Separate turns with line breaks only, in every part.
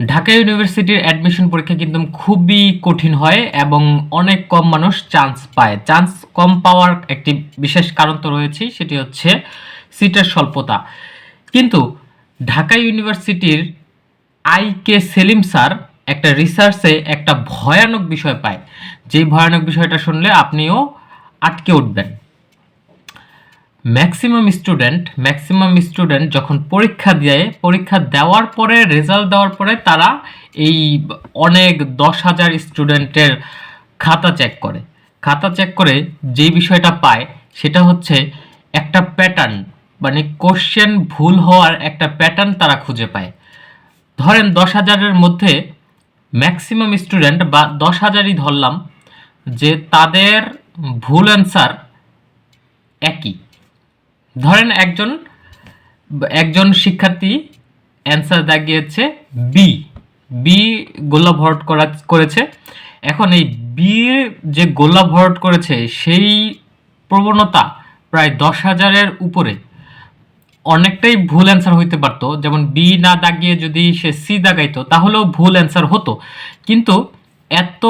ঢাকা ইউনিভার্সিটির অ্যাডমিশন পরীক্ষা কিন্তু খুবই কঠিন হয় এবং অনেক কম মানুষ চান্স পায়। চান্স কম পাওয়ার একটি বিশেষ কারণ তো রয়েছেই, সেটি হচ্ছে সিটের স্বল্পতা। কিন্তু ঢাকা ইউনিভার্সিটির কে সেলিম স্যার একটা রিসার্চে একটা ভয়ানক বিষয় পায়, যেই ভয়ানক বিষয়টা শুনলে আপনিও আটকে উঠবেন। ম্যাক্সিমাম স্টুডেন্ট যখন পরীক্ষা দেওয়ার পরে, রেজাল্ট দেওয়ার পরে তারা এই অনেক 10,000 স্টুডেন্টের খাতা চেক করে যেই বিষয়টা পায় সেটা হচ্ছে একটা প্যাটার্ন, মানে কোশ্চেন ভুল হওয়ার একটা প্যাটার্ন তারা খুঁজে পায়। ধরেন 10,000-এর মধ্যে ম্যাক্সিমাম স্টুডেন্ট বা 10,000-ই ধরলাম যে তাদের ভুল অ্যান্সার একই। ধরেন একজন একজন শিক্ষার্থী অ্যান্সার দাগিয়েছে বি, বি গোল্লা ভরাট করেছে। এখন এই বি যে গোল্লা ভরাট করেছে সেই প্রবণতা প্রায় 10,000-এর উপরে। অনেকটাই ভুল অ্যান্সার হইতে পারতো, যেমন বি না দাগিয়ে যদি সে সি দাগাইতো তাহলেও ভুল অ্যান্সার হতো। কিন্তু এত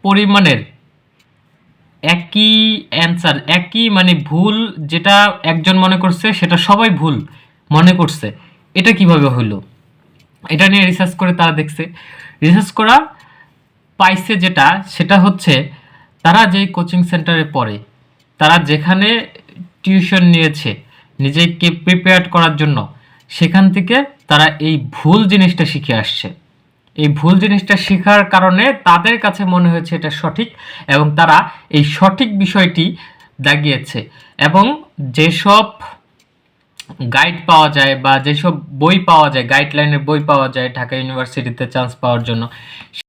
পরিমাণের একই অ্যান্সার, একই মানে ভুল, যেটা একজন মনে করছে সেটা সবাই ভুল মনে করছে, এটা কিভাবে হইলো? এটা নিয়ে রিসার্চ করে তারা দেখছে, রিসার্চ করা পাইছে যেটা, সেটা হচ্ছে তারা যেই কোচিং সেন্টারে পড়ে, তারা যেখানে টিউশন নিয়েছে নিজেকে প্রিপেয়ার করার জন্য, সেখান থেকে তারা এই ভুল জিনিসটা শিখে আসছে। এই ভুল জিনিসটা শেখার কারণে তাদের কাছে মনে হয়েছে এটা সঠিক, এবং তারা এই সঠিক বিষয়টি দাগিয়েছে। এবং যেসব গাইড পাওয়া যায় বা যেসব বই পাওয়া যায়, গাইডলাইনের বই পাওয়া যায় ঢাকা ইউনিভার্সিটিতে চান্স পাওয়ার জন্য,